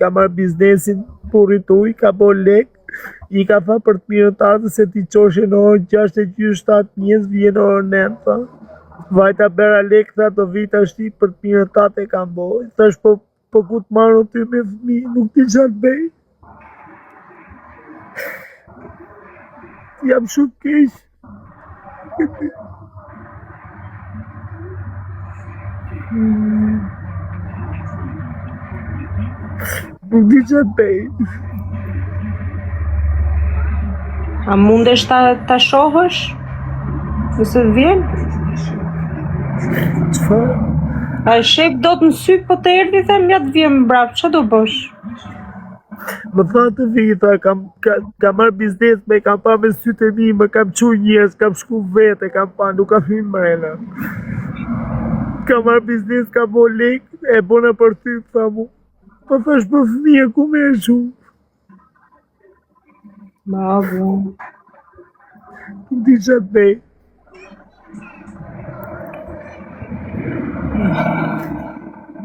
ka marrë biznesin, burrit uj, ka bo lek, i ka tha për të mirën tatë se ti qoshe në orë 6:07 vjen orë 9, tha. Vajta bera lek, tha do vita shti për të mirën tatë e kam bo. Thash po ku të marrë ty me fëmi, nuk ti qatë bej. Jam shumë keq. Nuk di qatë bej. A mundesh ta shohësh? Nëse të vjen? Çfarë? A e shep do të në sy po të erdhi them ja të vjen mbrapa, ç'a do bësh? Më tha të vita, kam marrë biznes me, kam pa me sytë e mi, më kam qu njerës, kam shku vete, kam pa, nuk kam hynë mrena. Kam marrë biznes, kam bo lek, e bona për ty, tha mu. Po thash për fëmija, ku me e shu? Bravo. Nuk di qatë bej.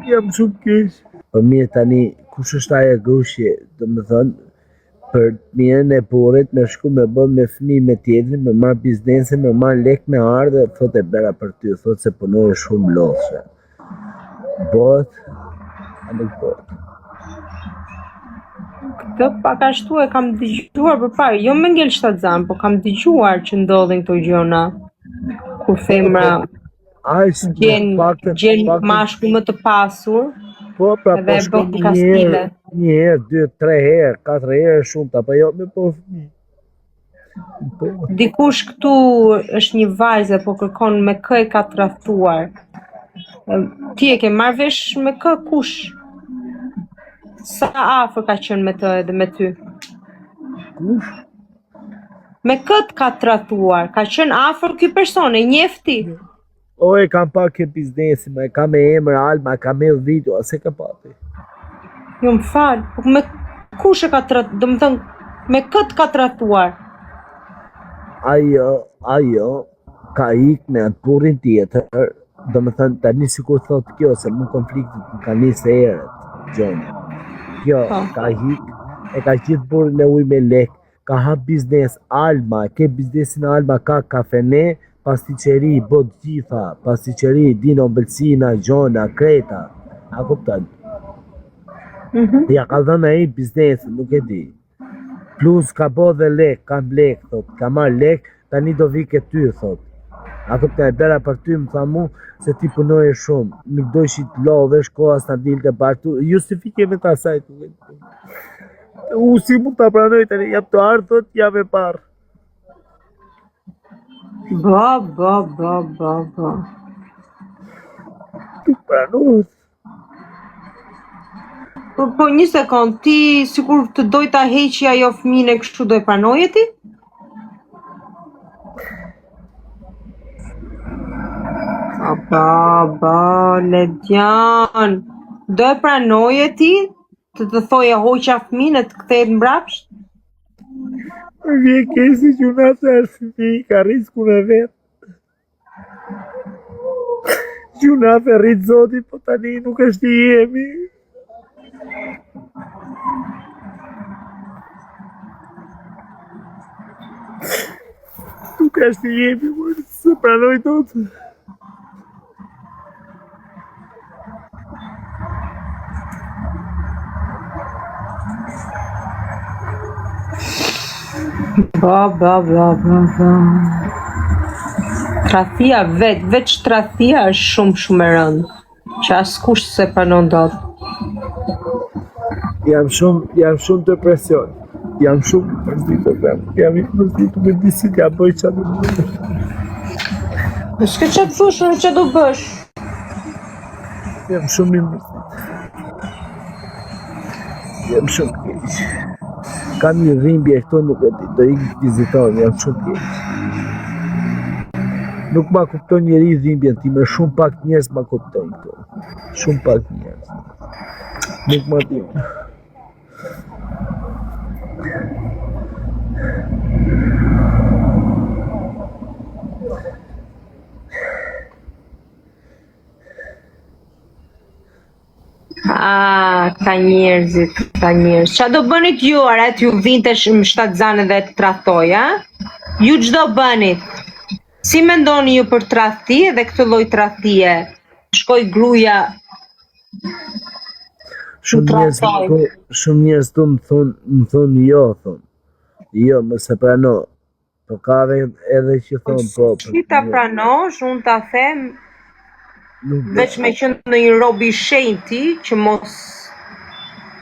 Jam shumë keq. Po mirë tani, kush është ajo grushje, do më thënë, për mirën e burrit me shku me bë me fëmijë me tjetrin, me marrë biznese, me marrë lek me ardhe, thot e bera për ty, thot se punoj shumë lodhshme. Bëhet, a nuk bëhet? Këtë pak ashtu e kam dëgjuar përpara, jo me ngel shtatzan, po kam dëgjuar që ndodhin këto gjëna. Kur femra gjen mashkull më të pasur, po pra po shkon një herë, 2, 3 herë, 4 herë shumë, apo jo me po fëmijë. Dikush këtu është një vajzë po kërkon me kë e ka tradhtuar. Ti e ke marrë vesh me kë kush? Sa afër ka qenë me të edhe me ty? Kush? Me këtë ka tradhtuar, ka qenë afër ky person, e njefti? O e kam pa ke biznesi, e kam me emër Alma, e kam me video, a se ka pati? Jo më falë, me kush e ka tradhtuar, do më thënë, me këtë ka tradhtuar? Ajo, ka ik me atë burrin tjetër, do më thënë, tani sikur thotë kjo, se më konfliktit më ka njëse erët, gjoni. Kjo, ka ik, e ka qitë burrin e uj me lek, ka hap biznes Alma, ke biznesin Alma, ka kafene, pastiqeri, bot gjitha, pastiqeri, dino, mbëlsina, gjona, kreta, a kuptan? Ja ka dhënë ai biznesin, nuk e di. Plus ka bo dhe lek, kam lek, thot, ka marrë lek, tani do vi ke ty, thot. A kuptan, e bera për ty, më tha mu, se ti punoje shumë, nuk dojshi të lodhesh, koha s'na dilte bartu, justifike me ta sajt, u si mund ta pranoj tani, jam të ardhë, thot, jam e parë. Ba. Nuk pranohet. Po një sekond, ti sikur të doj ta heqi ajo fëmijën e kështu do e pranoje ti? Ba, Ledian, do e pranoje ti? Të thoje hoqa fëmijën e të kthehet mbrapsht? Vje kesi që unë atë është fëmijë, ka riskun e vetë. Që unë atë rritë zoti, po tani nuk është i jemi. Nuk është i jemi, mërë, se pranoj tot. Ba. Tradhtia veç tradhtia është shumë e rëndë, që askush se pranon dot. Jam shumë depresion. Jam shumë mërzitur, jam i mërzitur me disi t'ja bëj që do bësh. Shke që të thush në që do bësh? Jam shumë i mërzitur. Jam shumë keq. Kam një dhimbje këto, nuk e di, do ikë vizitojnë, jam shumë keq. Nuk ma kupton njeri dhimbjen time, shumë pak njerëz ma kupton këto. Shumë pak njerëz. Nuk ma di. Ka njerëzit. Qa do bënit ju, aret ju vinte më shtatzane dhe të tradhtoj, a? Ju çdo bënit. Si mendoni ju për tradhti dhe këtë lloj tradhtie? Shkoj gruaja Shumë njerëz të më thonë jo, jo, mëse prano. Po ka edhe që thonë po. Si ta pranosh, unë ta them, veç me qenë në një rob i shenjti që mos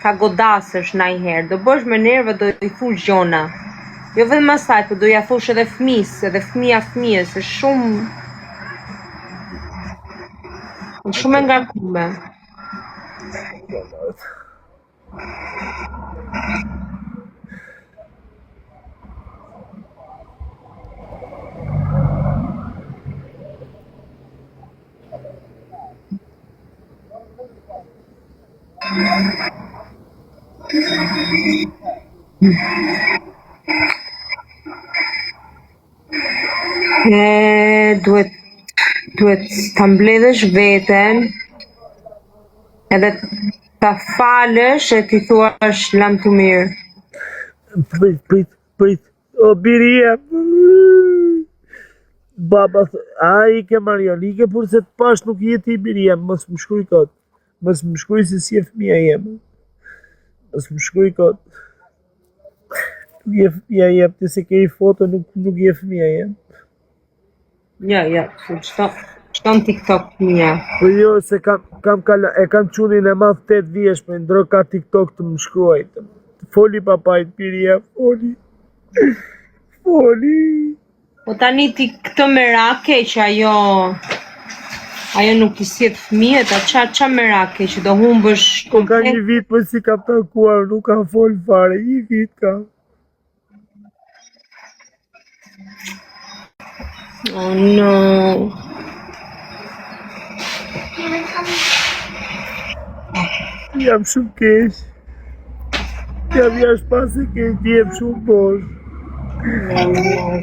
ta godasësh ndonjëherë, do bësh me nerva, do i thush gjona. Jo vetëm asaj, po do ja thush edhe fëmijës, edhe fëmijës, është shumë e ngarkuar. Duhet ta mbledhësh veten edhe ta falësh e ti thuash lam të mirë. Prit, o biria. Baba, i ke Marion, i ke për se të pash nuk jeti i biria, mos më shkruj kot. Mos më shkruj se si e fëmija jem. Mos më shkruj kot. Nuk je fëmija jem, ti se ke i foto, nuk je fëmija jem. Ja, shton TikTok fëmija. Po jo, se kam qunin e madh 8 vjeç, po ndro ka TikTok të më shkruaj. Foli papajt, biria, foli. Po tani ti këtë merake që ajo nuk i sjet fëmijët, qa merake që do humbësh Po ka një vit për si kam takuar, nuk kam fol fare, një vit kam. Oh no. Jam shumë keq. Jam jashtë pas e keq, jem shumë bosh.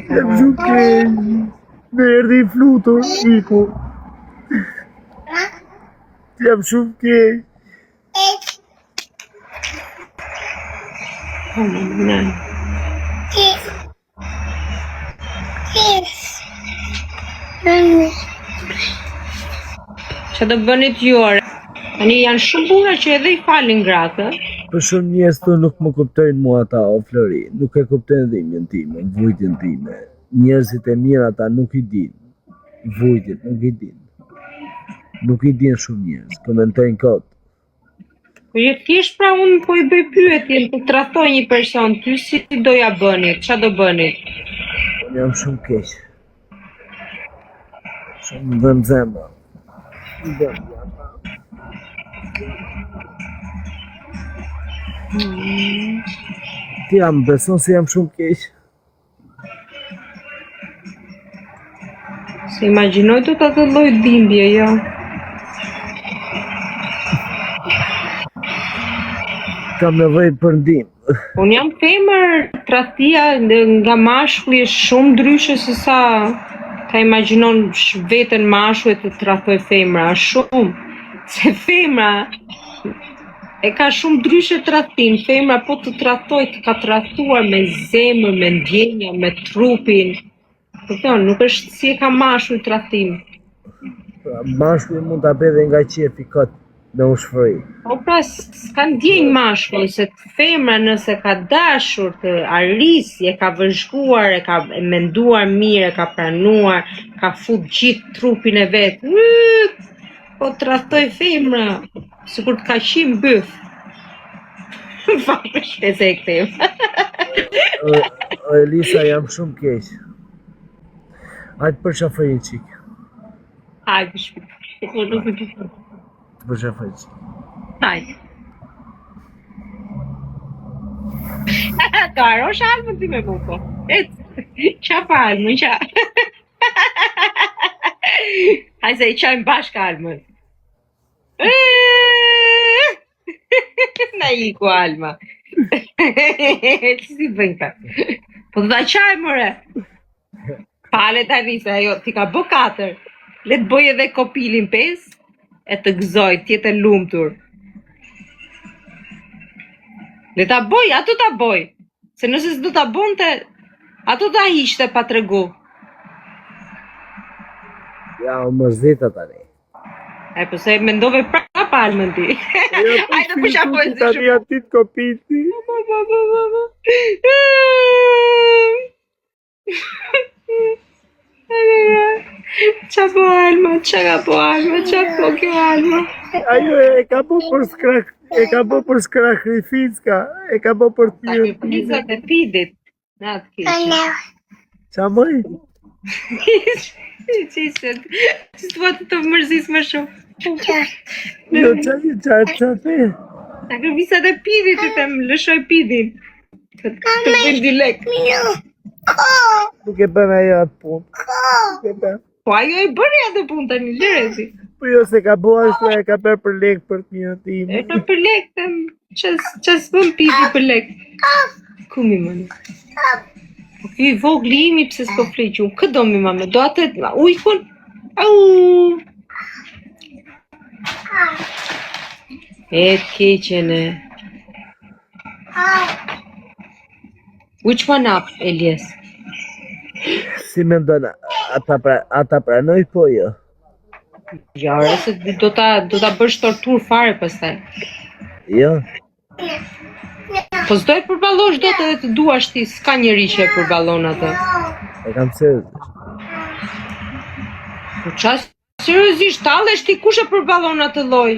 Jam shumë keq. Me erdi i flutur, iku. Jam shumë keq. Që do bënit juare? Tani janë shumë burra që edhe i falin gratë. Për shumë njerëz të nuk më kuptojnë mua ata, o Flori. Nuk e kuptojnë dhimbjen time, vujtjen time. Njerëzit e mirë ata nuk i din. Vujtjet nuk i din. Nuk i din shumë njerëz, komentojnë kot. Po je thjesht pra unë po i bëj pyetjen, të tradhtoj një person, ty si doja bënit, qa do bënit? Unë jam shumë keq. Shumë dëm zemra. Ti jam beson se jam shumë keq. Se imagjinoj të atë lloj dhimbje, jo. Kam nevojë për ndihmë. Unë jam femër, tradhtia nga mashkulli është shumë ndryshe se sa ta imagjinon veten mashkull të tradhtoj femra, shumë. Se femra e ka shumë ndryshe tradhtin, femra po të tradhtoj, të ka tradhtuar me zemër, me ndjenja, me trupin. Kupton, nuk është si e ka mashkull tradhtim. Mashkulli mund ta bëj nga qefi kot në ushfëri. Po pra, s'ka ndjenjë mashkull, se femra nëse ka dashur të arrisë, e ka vëzhguar, e ka menduar mirë, e ka pranuar, ka fut gjithë trupin e vet. Po tradhtoj femra, sikur të ka qim byth. Vapë shpese e këtem. Elisa, jam shumë keq. Hajtë për shafaj një qik. Hajde shpite. Për shafaj një qik. Hajde. Ka arosh almën ti me buko. Qa pa almën, qa? Hajde se i qajmë bashkë almën. Na iku alma. Si bëjnë ka? Po të da qaj mëre. Pale tani se ajo ti ka bë 4. Le të bëj edhe kopilin 5 e të gëzoj, tjetë lumtur. Le ta boj, ato ta boj. Se nëse s'do ta bonte, ato ta hiqte pa tregu. Ja, u mërzita tani. E po se mendove prapa Almën ti. Hajde pusha po e Tani aty të kopiti. Qa po Alma, qa po kjo Alma? Ajo e ka po për sakrifizka, e ka po për Sakrifizat e pidit. Na të keqe. Qa mëj? Qishtë të të mërzis më shumë. Jo, qa the? Sakrifizat e pidit, të them, lëshoj pidin. Të bëjnë dilekt. Nuk e bën ajo atë punë. Po ajo e bëri atë punë tani, lërezi. Po jo se ka bo ashtu e ka bërë për lek për të një tim. E për lek, qas bën pidi për lek. Kumi më në? Po kjo i vogli imi pse s'po flequ. Këtë do mi mame, do atë ujkun? Au! E të keqene. Which one up, Elias? Si me ndonë, ata pranoj po jo? Ja, se do ta bësh tortur fare pastaj. Jo? Po s'do e përballosh dot edhe të duash ti, s'ka njeri që e përballon atë. E kam seriozisht. Po qa seriozisht, tallesh ti, kush e përballon atë lloj?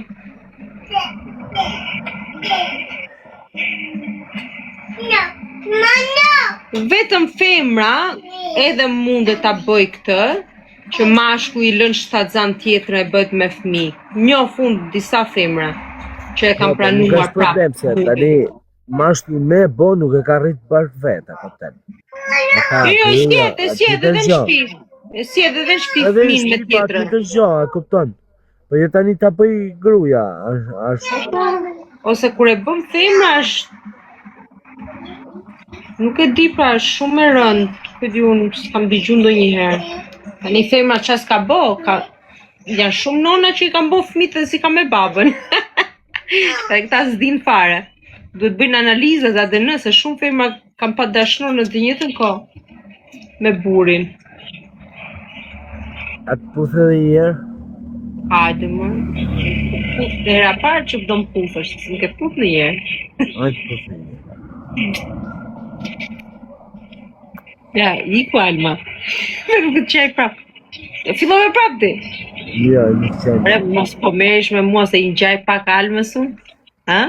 Vetëm femra edhe mundet ta bëj këtë, që mashku i lën shtatzan tjetrën e bëhet me fëmijë. Njoh fund disa femra që e kanë pranuar prapë. Nuk është problem se tani mashkulli me bo nuk e ka rrit bashkë vetë, apo ten. Jo, sjede edhe në shtëpi. Sjede edhe në shtëpi fëmin me tjetrën. Edhe në e kupton. Po jo tani ta bëj gruaja, është. Ose kur e bën femra është nuk e di pra, është shumë e rëndë, këtë di unë s'kam dëgjuar ndonjëherë. Tani femra qa s'ka bo, janë shumë nona që i kam bo fëmijët dhe si ka me babën. Dhe këta s'din fare. Duhet bëjnë analizat ADN se shumë femra kam pa dashnor në të njëjtën kohë me burin. Atë puthë edhe një herë? Hajde më. Hera parë që do më puthësh, s'në ke puth në herë. Hajde puthë një herë. Ja, iku Alma. Me nuk të qaj prap. Fillove prap ti? Jo, nuk qaj. Re, mos po meresh me mua se i gjaj pak Almës unë? Ha?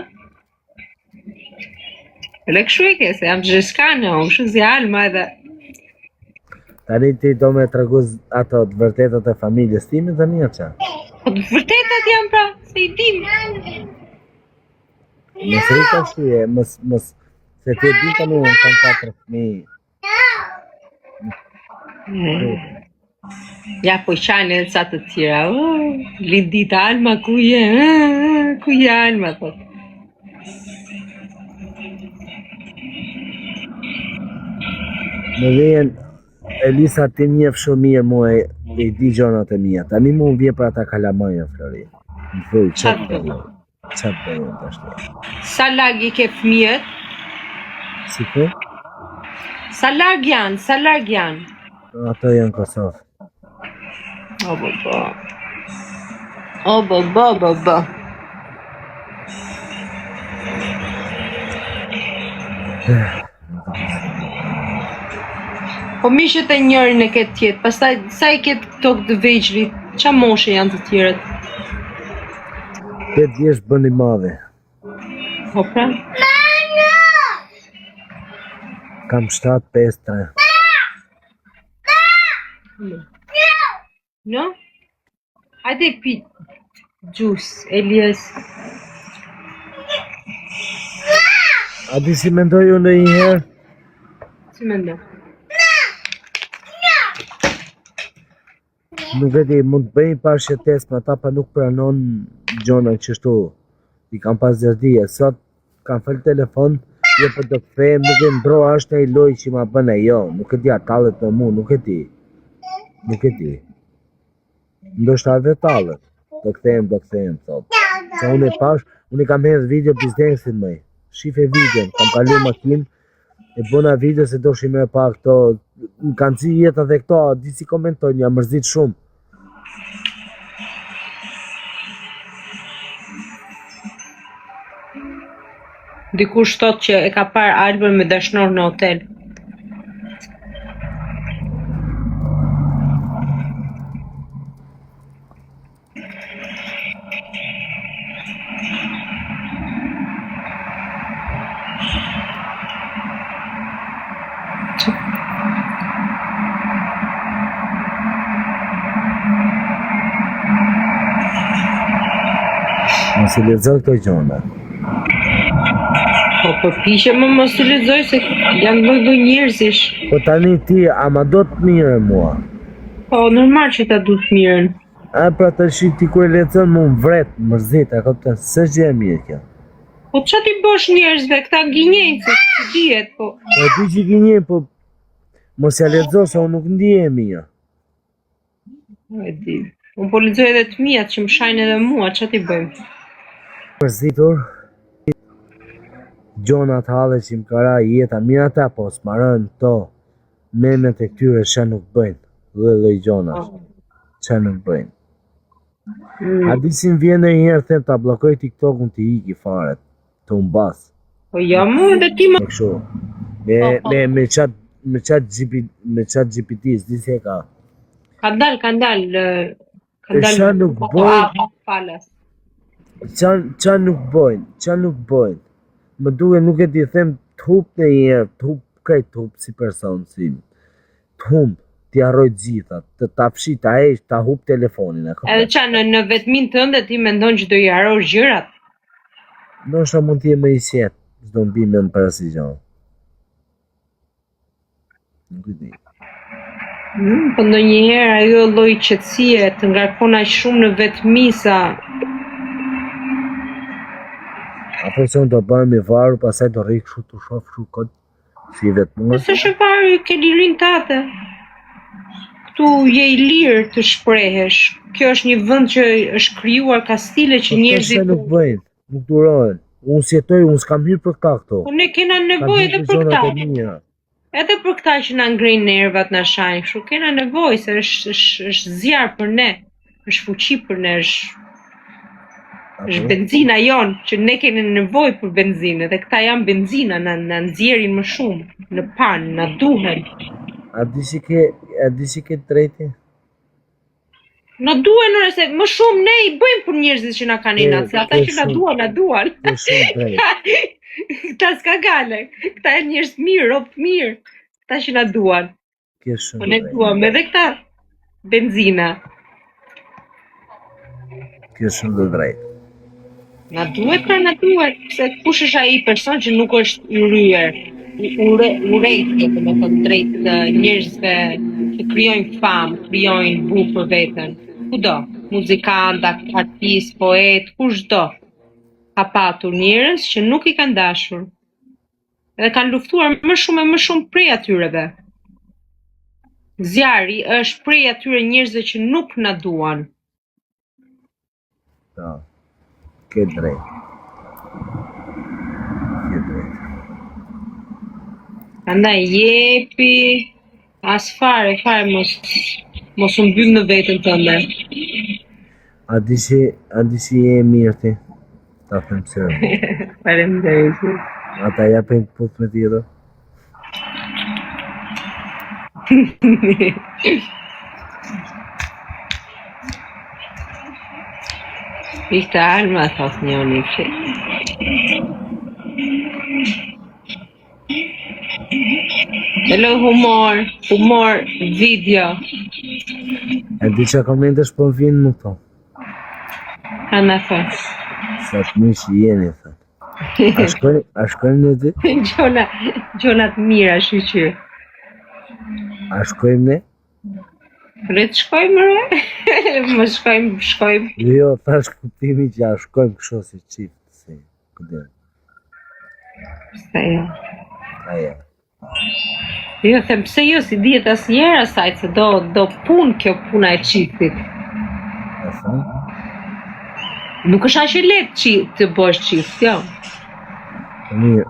Ele këshu e ke, se jam të zheskane, unë shumë si Alma edhe. Tani ti do me tregu ato të vërtetat e familjes time dhe një qa? Po të vërtetat jam pra, se i dim. Mësë rita shuje, se ti e di të në unë kam 4 fëmijë. Ja, po qajnë edhe ca të tjera. Lindita Alma, ku je? Ku je Alma, thot. Më vjen, Elisa ti njef shumë mirë mua i di gjonat e mija. Tani mu më vje për ata kalamaja, Flori. Më thuj, qatë për jo. Qatë për jo të ashtë. Sa lag i ke fëmijët? Si për? Sa lag janë? Ato janë Kosovë. O, bo. Po mishët e njërin e ketë tjetë, pastaj sa i ketë këto këtë veçlit, qa moshe janë të tjerët? 8 vjeç bëni madhe. Po pra? Kam 7-5-3. No? Hajde pi gjus, Elias. A di si mendoj unë një herë? Si mendoj? Nuk e di, mund të bëjnë pashje test, ma ta pa nuk pranon gjona qështu. I kam pas zërdije, sot kam fel telefon, jo për të këthejmë, nuk e mbro ashtë e i loj që ma bëne, jo, nuk e di atallet në mu, nuk e di. Ndoshta edhe tallet, do këthejmë, thot. Se unë e pash, unë i kam hedhë video biznesin mëj, shife videon, kam kalu makinë, e bona video se doshim me pa këto, më kanë zi jetën dhe këto, di si komentojnë, jam mërzit shumë. Dikush thot që e ka parë Albën me dashnor në hotel. Mos i lexoj këto gjona. Po përpiqem më mos të lexoj se janë lloj njerëzish. Po tani ti, ama do të mirë mua. Po normal që ta du të mirën. A pra të shi ti kur e lexon më vret, mërzit, a kupton, s'është gjë e mirë kjo. Po ç'a ti bosh njerëzve, këta gënjejtë, si dihet, po. Po di që gënje, po mos ja lexo se unë nuk ndihem mirë. E di. Unë po lexoj edhe të mijat që më shajnë edhe mua, ç'a ti bëjmë? Mërzitur, gjonat halë që më kara jeta, mirë ata po s'marën to, memet e këtyre që nuk bëjnë, dhe gjonat, që nuk bëjnë. A di si më vjen e njerë them ta blokoj TikTok-un të iki faret, të unë basë. Po ja mu dhe ti më... Me chat GPT, s'di se ka. Ka dal. Qa nuk bëjnë, Falas. qa nuk bëjnë. Më duke nuk e ti them të hup në njerë, të hup krejt të hup si person, si të hump, t'i arroj gjitha, të t'apshi, t'a esh, t'a hup telefonin. Edhe qa në vetmin tënde ti mendon që do i harosh gjërat? Ndoshta mund t'je më i qetë, s'do mbi me në parasi gjonë. Nuk e di. Po ndonjëherë ajo lloj qetësie të ngarkon aq shumë në vetmi sa Apo se unë do bëhem i varu, pasaj do rri kështu të shoh kështu kod, si vetëm. Nëse është varu, ke lirin tate. Këtu je i lirë të shprehesh. Kjo është një vend që është krijuar ka stile që njerëzit nuk bëjnë, nuk durohen. Unë si jetoj, unë s'kam hyrë për këta këto. Po ne kena nevojë edhe për këta. Edhe për këta që na ngrejnë nervat, na shajnë kështu, kena nevojë se është zjarr për ne, është fuqi për ne, është benzina jonë, që ne kene nevojë për benzinë, dhe këta janë benzina, na nxjerrin më shumë, në pan, na duhen. A di si ke drejti? Na duhen nëse më shumë ne i bëjmë për njerëzit që na kanë inat, se ata që na duan. Ke shumë drejt. Këta s'ka gale, këta janë njerëz mirë, rob të mirë, këta që na duan. Ke shumë drejt. Po ne duam edhe këta benzina. Ke shumë drejt. Na duhet, se kush është ai person që nuk është i rryer, urrejtje, do të thonë drejt njerëzve që krijojnë famë, krijojnë bukur për veten. Kudo, muzikant, artist, poet, kushdo ka patur njerëz që nuk i kanë dashur. Dhe kanë luftuar më shumë prej atyreve. Zjarri është prej atyre njerëzve që nuk na duan. Ta. Ke drejt. Andaj jepi, as fare mos u mbyll në veten tënde. A di si je mirë ti? Ta them sërë. Faleminderit. Ata japin puth me tjetër. Ishte Alma, thot njëri që. Hello humor video. E di që komentesh po vinë më to. Ana thot. Sa të mirë që jeni, thot. A shkojmë në ty? Gjona të mira, shqyqyr. A shkojmë ne? Le të shkojmë, re? Më shkojmë. Jo, thash kuptimi që a shkojmë kështu si qift, si, këtë. Pse jo? Aja. Jo, them pse jo, si dihet asnjëherë asaj, se do punë kjo puna e qiftit. Asa? Nuk është aq e lehtë të bësh qift, jo. Mirë,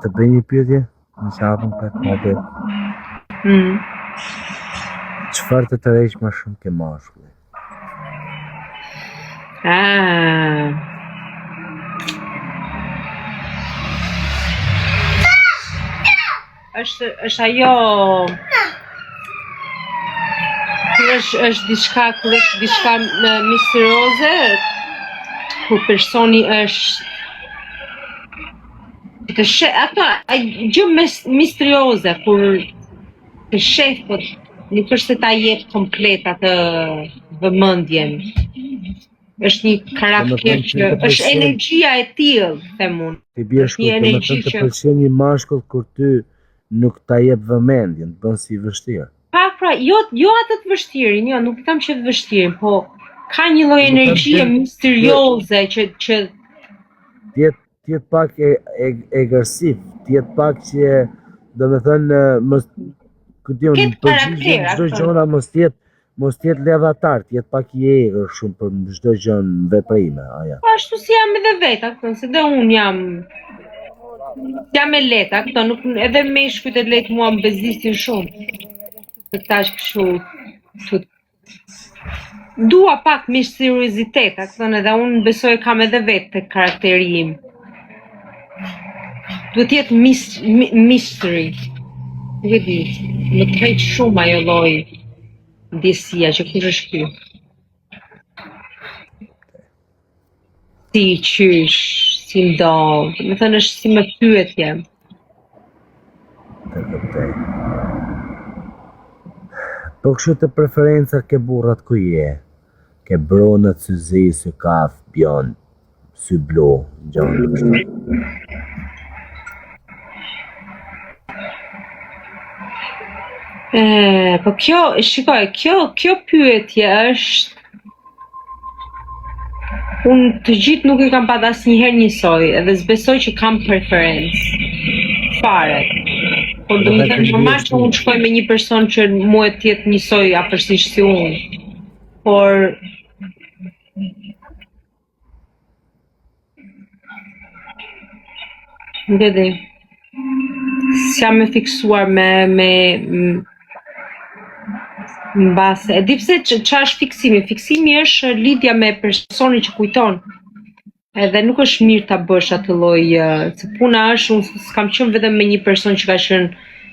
të bëj një pyetje në qafën pak më be. Çfarë të tërheq më shumë ke mashkulli? Është ajo kur është diçka misterioze, kur personi është të sheh ato gjë misterioze kur të sheh po nuk është se ta jep komplet atë vëmendjen. Është një karakter që është energjia e tillë, them unë. Ti bie shkurt, domethënë të pëlqen një mashkull kur ty nuk ta jep vëmendjen, të bën si vështirë. Pra, jo atë të vështirin, jo, nuk them që të vështirin, po ka një lloj energjie misterioze që tjetë pak agresiv, tjetë pak që domethënë mos çdo gjëra mos tjetë ledhatar, tjetë pak i egër shumë për çdo gjë në veprime, aja. Ashtu si jam edhe vetë, se dhe unë jam e lehtë, këto nuk edhe meshkujt e lehtë mua më bezdisin shumë. Të tash kështu dua pak misteriozitet, edhe unë besoj kam edhe vetë të karakteri im. Duhet jetë mystery. Nuk e di, më tërheq shumë ajo lloj ndjesia që kush është ky. Si qysh, si ndodh, më thënë është si me pyetje. Po kështu të preferenca ke burrat ku je? Ke bronët, sy zi, sy kaf, bjon, sy blu, gjëra kështu. Po kjo pyetje është unë të gjithë nuk i kam pat asnjëherë njësoj, edhe s'besoj që kam preferencë. Fare. Po do të thënë normal që unë shkoj me një person që mua të jetë njësoj afërsisht si unë. Por nuk e di. S'jam e fiksuar me mbase. E di pse çfarë është fiksimi? Fiksimi është lidhja me personin që kujton. Edhe nuk është mirë ta bësh atë lloj, se puna është unë s'kam qenë vetëm me një person që ka qenë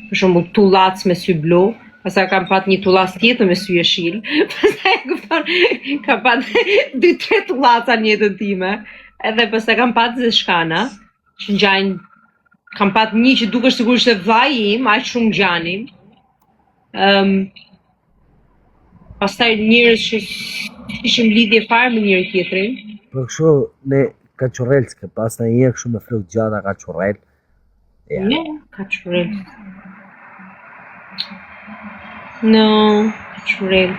për shembull tullac me sy blu, pastaj kam pat një tullac tjetër me sy jeshil, pastaj kupton, kam pat 2-3 tullaca në jetën time, edhe pastaj kam pat zeshkana që ngjajnë. Kam pat një që dukesh sigurisht e vllai im, aq shumë ngjanin. Pastaj njerëz që ishim lidhje fare me njëri tjetrin. Për kështu ne kaçurrelc ke pas në një kështu me flokë gjata kaçurrel. Ne kaçurrel. No, kaçurrel.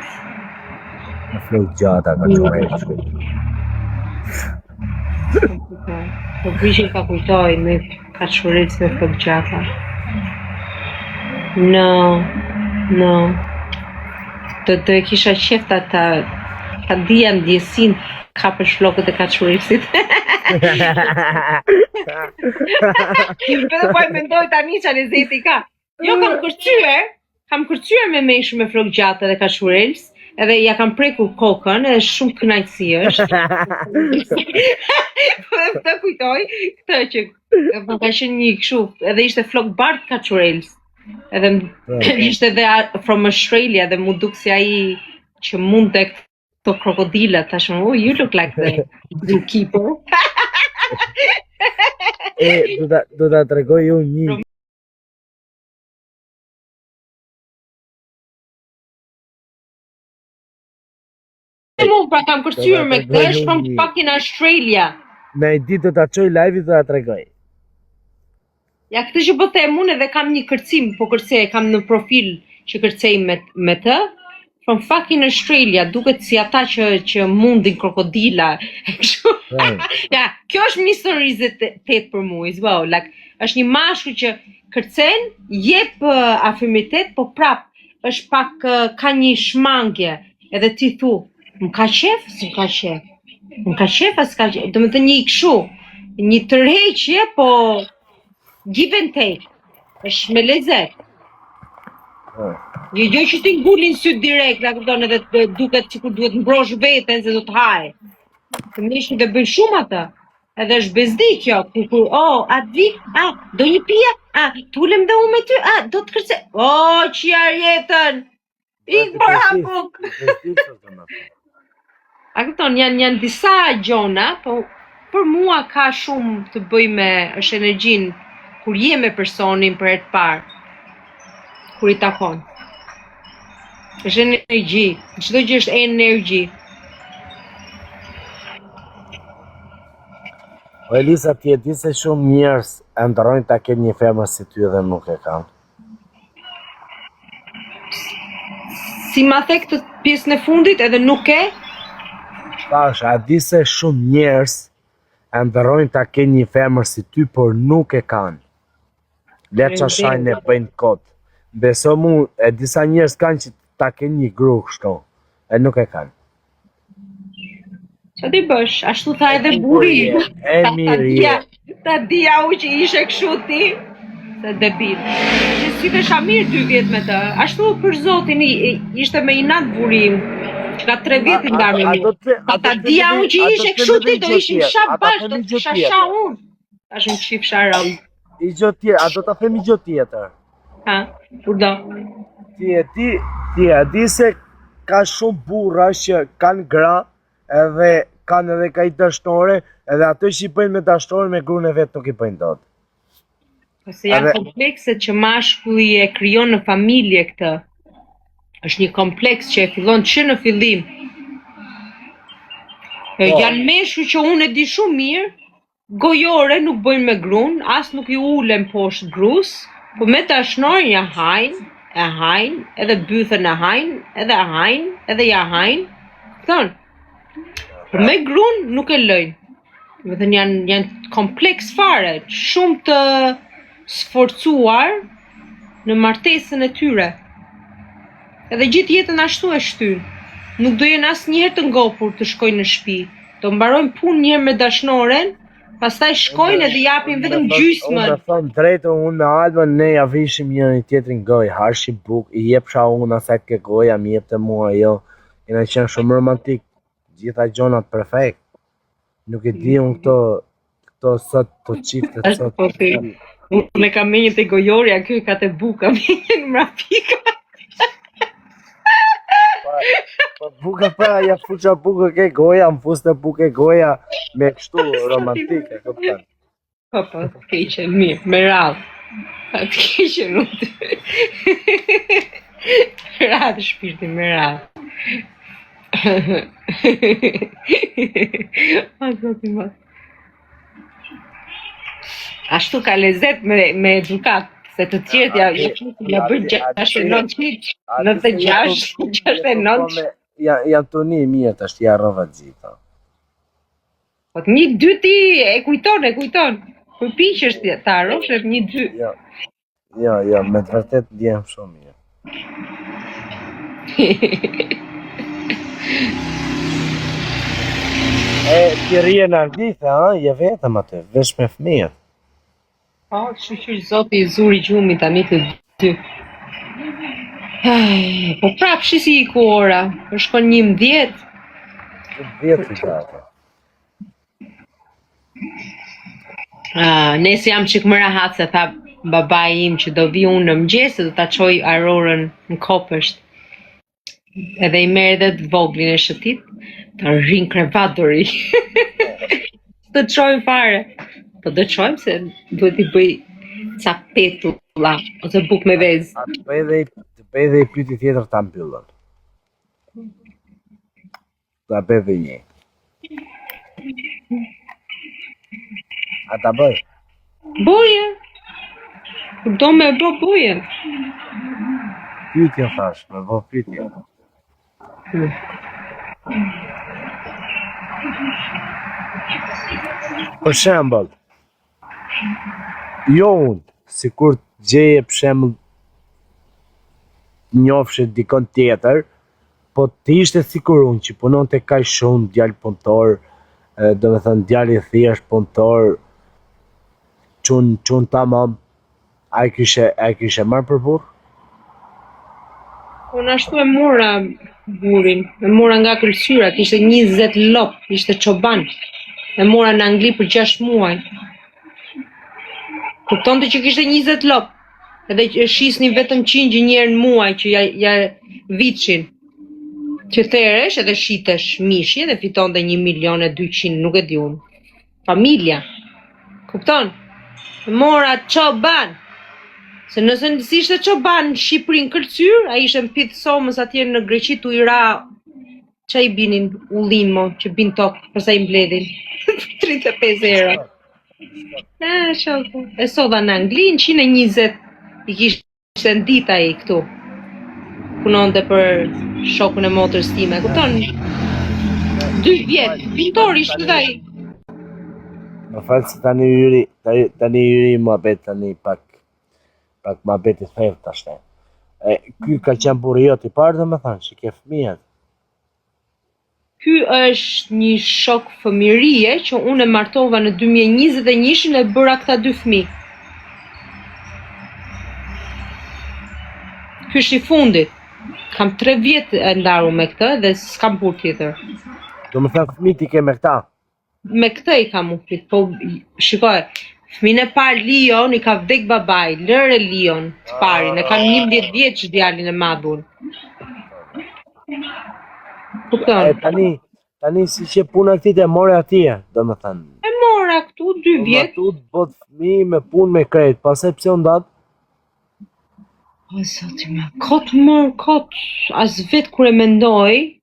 Me flokë gjata kaçurrel. Po vishë ka kujtoj me kaçurrel me flokë gjata. No. Do e kisha qefta ta dija ndjesin ka për shlokët e kaçurrisit. Edhe po e mendoj tani çfarë lezeti ka. Jo kam kërcyer me meshë me flokë gjatë dhe kaçurrels, edhe ja kam prekur kokën, edhe shumë kënaqësi është. Po të kujtoj këtë që ka qenë një kështu, edhe ishte flokë bardh kaçurrels. Edhe ishte edhe from Australia dhe mu duk si ai që mund të këto krokodilat, tashmë, oh, you look like the zookeeper. Do ta tregoj ju një. Pra kam kërcyer me këtë, është from fucking Australia. Në një ditë do ta çoj live do ta tregoj. Ja këtë që po them unë edhe kam një kërcim, po kërcej kam në profil që kërcej me të, from fucking Australia, duket si ata që mundin krokodila. Ja, kjo është mysterizitet për mua, as well. Like, është një mashkull që kërcen, jep afirmitet, po prap është pak ka një shmangje, edhe ti thu, më ka qef, s'm ka qef. Më ka qef, as ka qef. Do të thënë një kështu, një tërheqje, po give and take. Është me lezet. Jo që ti ngulin syt direkt, na kupton, edhe duket sikur duhet mbrosh veten se do të haj. Të mishin dhe bëjnë shumë ata. Edhe është bezdi kjo, kur a di, do një pija, tulem dhe unë me ty, do të kërce, qjar jetën, ik për hapuk. A këton, janë disa gjona, po për mua ka shumë të bëj me është energjin, kur je me personin për herë të parë, kur i takon. Është energji, çdo gjë është energji. O Elisa, ti e di se shumë njerëz e ndërrojnë ta kenë një femër si ty dhe nuk e kanë. Si ma the këtë pjesën e fundit edhe nuk e? Tash, a di se shumë njerëz e ndërrojnë ta kenë një femër si ty, por nuk e kanë. Le çashajnë e bëjnë kot. Beso mu, e disa njerëz kanë që ta kenë një gru kështu, e nuk e kanë. Qa ti bësh? Ashtu tha edhe buri. E mirë. Ta dia u që ishe kështu ti. Se debil. Që si të shamir 2 vjet me të. Ashtu për zotin ishte me inat burim. Që ka 3 vjet i ndarë me mi. Ta dia u që ishe kështu ti, do ishim fsha bash, do të shasha unë. Ta shumë qif shara. I gjë tjetër, a do të themi gjë tjetër? Kur do? Ti e di se ka shumë burra që kanë gra, edhe kanë edhe ka i dashnore, edhe ato që i bëjnë me dashnore me gruan e vet nuk i bëjnë dot. Se janë komplekse që mashkulli e krijon në familje këtë. Është një kompleks që e fillon që në fillim. Janë meshu që unë e di shumë mirë, gojore nuk bëjnë me gruan, as nuk i ulen poshtë grus, po me dashnorin ja hajnë, edhe bythën e hajnë, edhe ja hajnë. Thonë, me gruan nuk e lëjnë. Me thënë janë kompleks fare, shumë të sforcuar në martesën e tyre. Edhe gjithë jetën ashtu e shtyn. Nuk do jenë asnjëherë të ngopur të shkojnë në shtëpi. Do mbarojnë punë një herë me dashnoren, pastaj shkojnë edhe japin vetëm gjysmën. Unë them drejtë, unë me Albën ne ja vishim njëri tjetrin gojë, harshi buk, i jepsha unë asaj ke goja, më jepte mua ajo. Kena qenë shumë romantik, gjitha gjonat perfekt. Nuk e di unë këto sot të qiftet sot. Unë e kam menjë të gojorja, kjo i ka të buka, menjë në mrapika. Po buka ja fuqa buka ke goja, më fuste buke goja me kështu romantike, këpëtan. Po, të keqen mirë, me radhë. Të keqen unë. Me radhë shpirti, me radhë. Ashtu ka lezet me edukat, se të tjerët ja bëjnë 69, 96, 69. Janë të një mirë të ashtë, ja rova gjitha. Po të një dy ti e kujton. Për piqë është ta arrosh e një dy. Jo, me të vërtet djemë shumë mirë. Ti rije në arditha, je vetëm atë, vesh me fëmijët. Po, shqyr zoti i zuri gjumi tani të dy. Po prap shisi i ku ora, po shkon 11. 10 i gata. Nesi jam qik më rahat se tha babai im që do vi unë në mëngjes do ta çoj Arorën në kopësht. Edhe i merr edhe të voglin e shëtit, ta rrin krevatori. Të çojmë fare. Po do çojmë se duhet i bëj ca petulla ose buk me vezë. Të bëj dhe i pyetje tjetër ta mbyllën. Ta bëj dhe një. A ta bëj? Boje. Do me bë boje. Pyetje thash, me bë pyetje. Për shembull, jo unë, sikur gjeje për shembull njofshe dikon tjetër, po të ishte sikur unë që punon të kaq shumë djalë punëtor, do me thënë djalë i thjesht punëtor, çun tamam. Ai kishe marrë për burr? Unë ashtu e mora burin, e mora nga kërcyra, kishte 20 lop, ishte çoban. E mora në Angli për 6 muaj. Kuptonte që kishte 20 lop. Edhe që shisnin vetëm qingjë një herë në muaj që ja vitshin. Që theresh edhe shitesh mishi dhe fitonte 1.200.000, nuk e di unë. Familja. Kupton? E mora çoban. Se nëse ishte çoban në Shqipëri në kërcyr, ai ishte mpith somës atje në Greqi tu i ra çai binin ullimo që bin tokë përsa i mbledhin. 35 euro. Shoku. E sodha në Angli në 120 i kishte në dit ai këtu. Punonte për shokun e motrës time, kupton? 2 vjet, pintor ishte dhe ai. Më falë se tani yri muhabet tani pak muhabet i thellë tash. Ky ka qenë burri jot i parë domethënë, që ke fëmijët. Ky është një shok fëmirie që unë e martova në 2021 e bëra këta 2 fëmijë. Ky është i fundit. Kam 3 vjet e ndaru me këtë dhe s'kam burr tjetër. Domethënë fëmijët i ke me këta. Me këtë i kam upit, po shikoj, fëmin e parë Lion i ka vdek babai, lëre Lion të parin, e kam 11 vjeç djalin e madhun. Kupton? Tani si që puna këtij e more atje, domethënë. E mora këtu 2 vjet. Këtu bot fëmijë me punë me kredit, pastaj pse u ndat? O zoti më, kot, as vet kur e mendoj.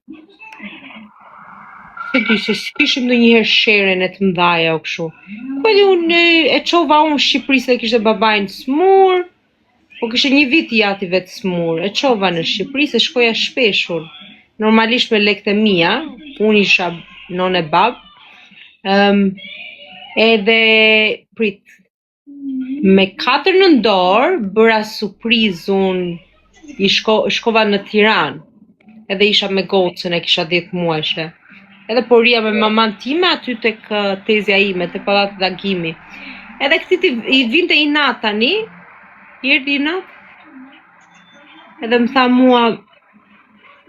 Se di se s'kishim ndonjëherë shere e të mdhaja o kështu. Po edhe unë e çova unë Shqipëri se kishte babain smur, po kishte 1 vit i ati vetë smur. E çova në Shqipëri se shkoja shpeshur. Normalisht me lekët e mia, unë isha non e bab. Edhe prit. Me 4 nëntor bëra surprizë unë shkova në Tiranë. Edhe isha me gocën e kisha 10 muajshe. Edhe poria me maman time aty tek tezja ime, te pallati Dagimi. Edhe këti i vinte i nat tani, erdhi i nat. Edhe më tha mua,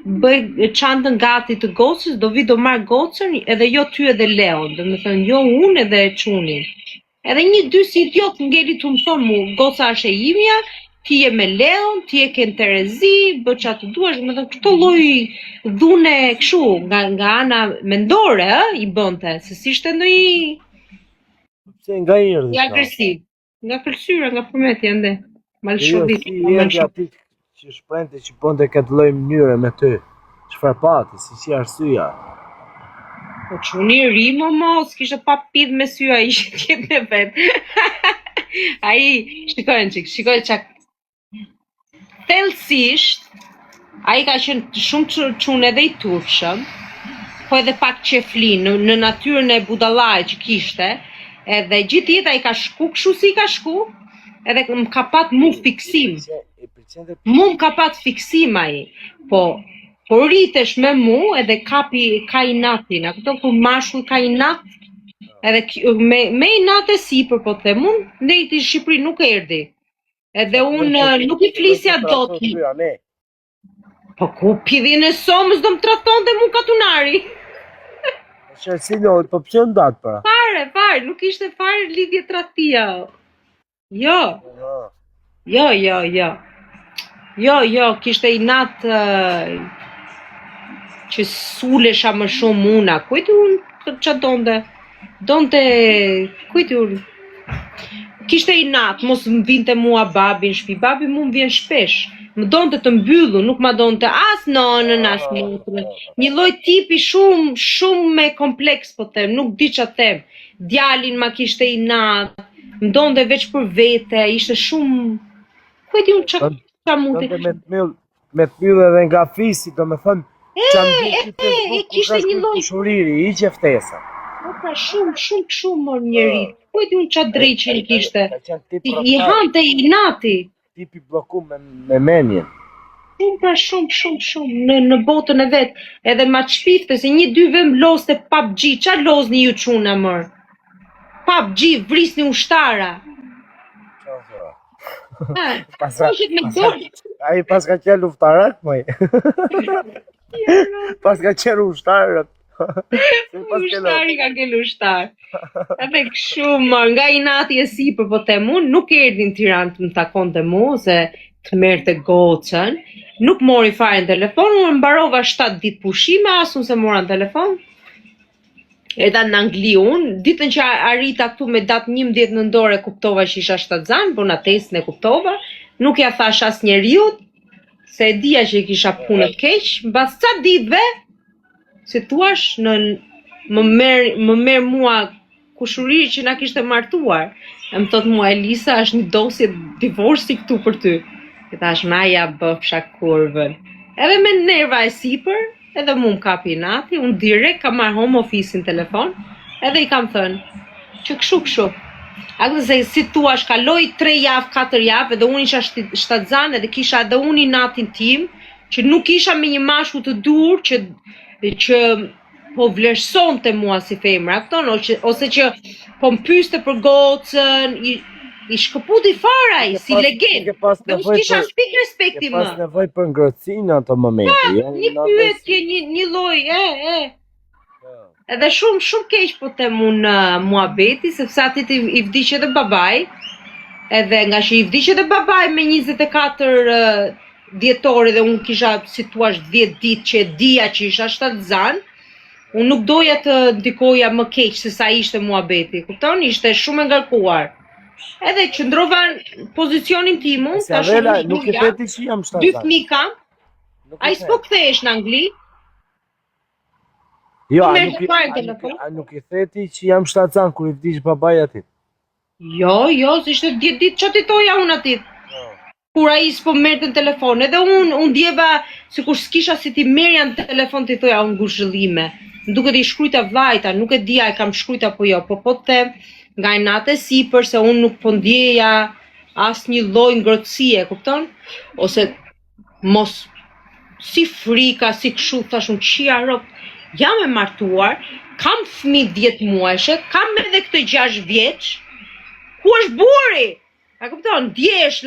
bëj çantën gati të gocës, do vi do marr gocën, edhe jo ty edhe Leon, do më thënë jo unë edhe çunin. Edhe 1-2 si idiot ngeli të më thonë mu, goca është e imja, ti je me Leon, ti je ke në Terezi, bë çfarë të duash, më thënë këto lloj dhune kështu, nga ana mendore, i bënte, se si ishte ndonjë Pse nga i erdhi? i agresiv. Nga kërcyra, nga përmeti ende. Malshovit. Si erdhi aty që shprente që bënte këtë lloj mënyre me ty. Çfarë pati, si arsyeja? Po çuni ri mos, kishte pa pidh me sy ai tjetër me vet. Ai shikoj çak. Thellësisht, ai ka qenë shumë çun edhe i turpshëm, po edhe pak qeflin në natyrën e budallaj që kishte, edhe gjithë jeta i ka shku kështu si ka shku, edhe më ka pat mu fiksim. Mu më ka pat fiksim ai, po rritesh me mu edhe kapi ka inatin, a këto ku mashkull ka inat, edhe me inat e sipër po them unë, ndejti në Shqipëri nuk erdhi. Edhe unë nuk i flisja dot. Po ku pidhin e somës do më tratonte mu katunari. Po pse ndat pra? Fare, nuk ishte fare lidhje tradhtia. Jo, kishte inat që sulesha më shumë una. Kujti unë që donte, kujti unë. Kishte inat, mos më vinte mua babi në shtëpi. Babi mu më vjen shpesh. Më donte të mbyllu, nuk ma donte as nonën, as motrën. Një lloj tipi shumë me kompleks po them, nuk di ç'a them. Djalin ma kishte inat, më donte veç për vete, ishte shumë. Ku e di unë ç'a mundi. Me të myllë edhe nga fisi, do me thënë, kishte një lloj shuriri, i që ftesa. Po pra shumë mor njeri. Ku e di unë ç'a dreqin kishte. I hante i inati. Tipi bloku me menjen. Shumë në botën e vet. Edhe ma çpifte se 1-2 vem loste PUBG. Ç'a lozni ju çuna mër? PUBG vrisni ushtara. Qoshet me dorë. Ai pas ka qenë luftarak, moj. Pas ka qenë ushtarët. Ushtari ka kelu ushtar. Edhe kështu më, nga inati e sipër po them unë, nuk erdhi në Tiranë të më takonte mu, se të merrte gocën. Nuk mori fare në telefon, unë mbarova 7 ditë pushime, asun se mora në telefon. Erdha në Angli unë, ditën që arrita këtu me datë 11 nëntor e kuptova që isha shtatzan, po në testin e kuptova, nuk ja thash as njeriut, se e dija që i kisha punët keq, mbas ca ditëve, si thuash, më merr mua kushuriri që na kishte martuar. E më thot mua, Elisa, është një dosje divorci këtu për ty. E thash, Maja, bëfsha kurvën. Edhe me nerva e sipër, edhe mu më kapi nati, unë direkt kam marrë home office-in telefon, edhe i kam thënë, që kështu. A këtë se si thuash, kaloi 3 javë, 4 javë, edhe unë isha shtatzan, edhe kisha edhe unë i natin tim, që nuk isha me një mashku të dur, që po vlerësonte mua si femra, këton, ose që po më pyeste për gocën, i shkëputi fara i, si legend. Dhe unë kisha shpik respekti më. Ke pas nevoj për ngrëtësi në ato momente. Një pyetje, një lloj, Edhe shumë keq po them unë muhabeti, sepse atit i vdiq edhe babai, edhe nga që i vdiq edhe babai me 24 djetori dhe unë kisha, si thuash, 10 ditë që e dija që isha shtatzan, unë nuk doja të ndikoja më keq se sa ishte muhabeti, kupton? Ishte shumë e ngarkuar. Edhe qëndrova në pozicionin tim unë, tash nuk e theti që jam shtatzan. 2 fëmijë kam. Ai s'po kthehesh në Angli? Jo, a nuk i theti që jam shtatzan kur i vdiq babai atit? Jo, se ishte 10 ditë që titoja unë atit. Kur ai s'po merrte në telefon, edhe unë ndjeva sikur s'kisha si ti merrja në telefon ti thoja unë ngushëllime. Më duket i shkruajta vllajta, nuk e dija e kam shkruajta apo jo, po them nga natë e sipër se unë nuk po ndjeja asnjë lloj ngrohtësie, kupton? Ose mos si frika, si kështu thash unë çia rrok. Jam e martuar, kam fëmijë 10 muajshe, kam edhe këtë 6 vjeç. Ku është burri? A kupton, ndjesh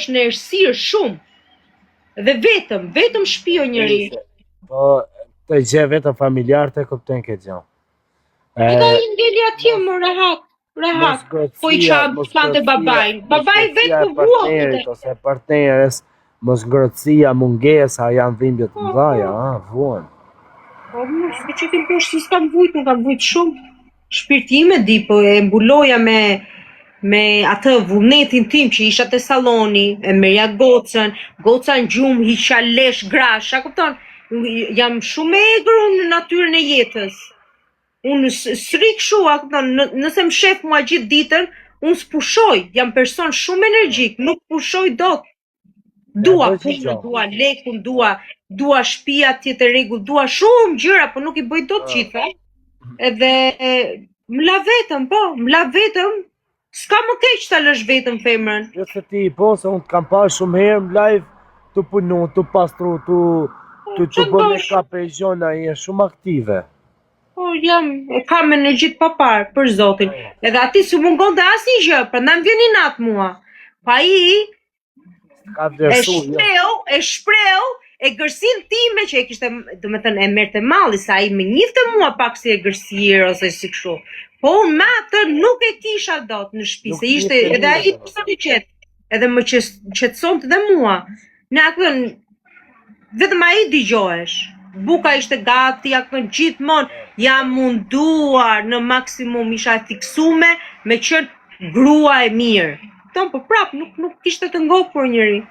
në errësirë shumë. Dhe vetëm shpio njëri. Po, të gjë vetëm familjar të kupton këtë gjë. Edhe i ngeli atje më rehat. Po i çante babajin. Babai vetë po vuan. Ose partnerës, mos ngrohtësia, mungesa janë dhimbje të mëdha, vuan. Po, mos që ti bësh si s'kam vujt, nuk kam vujt shumë. Shpirti im e di, po e mbuloja me atë vullnetin tim që isha te salloni, e merja goca në gjumë, hiqa lesh, grash, a kupton? Jam shumë e egër unë në natyrën e jetës. Unë s'rik shu, a kupton, nëse më shef mua gjithë ditën, unë s'pushoj, jam person shumë energjik, nuk pushoj dot. Dua punë, dua lekun, dua shtëpia tjetër rregull, dua shumë gjëra, po nuk i bëj dot gjitha. Edhe m'la vetëm, s'ka më keq ta lësh vetëm femrën. Jo se ti po, se unë t'kam parë shumë herë në live, të punu, të pastru, të bënë e ka pejgjona, je shumë aktive. Po, kam energjit papar, për zotin. Edhe ati s'u mungon të asnjë gjë, prandaj më vjen inat mua. Pa e shpreu, e gërsin time që e kishte, domethënë e merrte malli sa ai më njihte mua pak si e gërsir ose si kështu. Po unë me atë nuk e kisha dot në shtëpi, se ishte edhe ai personi qet. Edhe më qetësonte dhe mua. Në atë vetëm ai dëgjohesh. Buka ishte gati, gjithmonë jam munduar në maksimum, isha e fiksume me qenë grua e mirë. Po prap nuk kishte të ngopur njëri.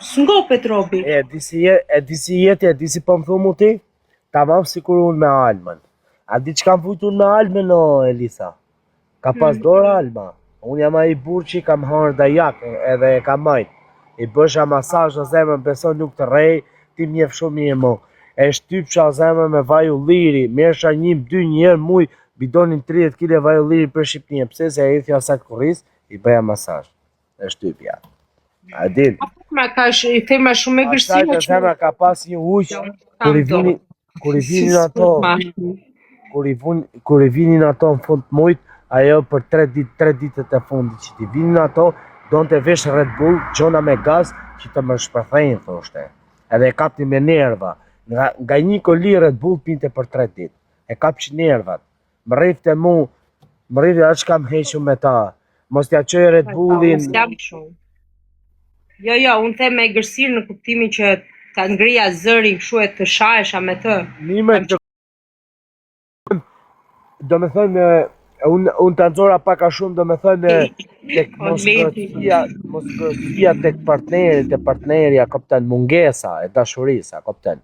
S'ngopet robi. E disi po më thumu ti? Tamam sikur unë me Almën. A di që kam vujtur me Almën o Elisa? Ka pas dorë Alma. Unë jam ai burr që kam hërë dajak edhe e kam majt. I bësha masazh në zemrën, beson nuk të rej, ti mjef shumë mirë mo. E shtypsha zemrën me vaj ulliri, merrsha 1-2 njerë muj, bidonin 30 kg vaj ulliri për Shqipëni, pse se e thja sa kurris, i bëja masazh. E shtypja. A din? Ka femra shumë e gërësime. Asaj femra ka pas një uq, kur i vinin ato në fund të mujt, ajo për 3 ditët e fundit që ti vinin ato, donte vesh Red Bull, gjona me gaz që të më shpërthejnë, thoshte. Edhe e kapti me nerva. Nga një koli Red Bull pinte për 3 ditë. E kapç nervat. Më rrifte mu, më rrifte atë shka më hequ me ta. Mos t'ja qoj Red Bullin. Jo, unë them me egërsirë në kuptimin që ta ngrija zërin kështu e të shahesha me të. Do me thënë, unë të nxora paka shumë, do me thënë, tek mosgërësia tek partneri, a kopten, mungesa e dashurisa, a kopten.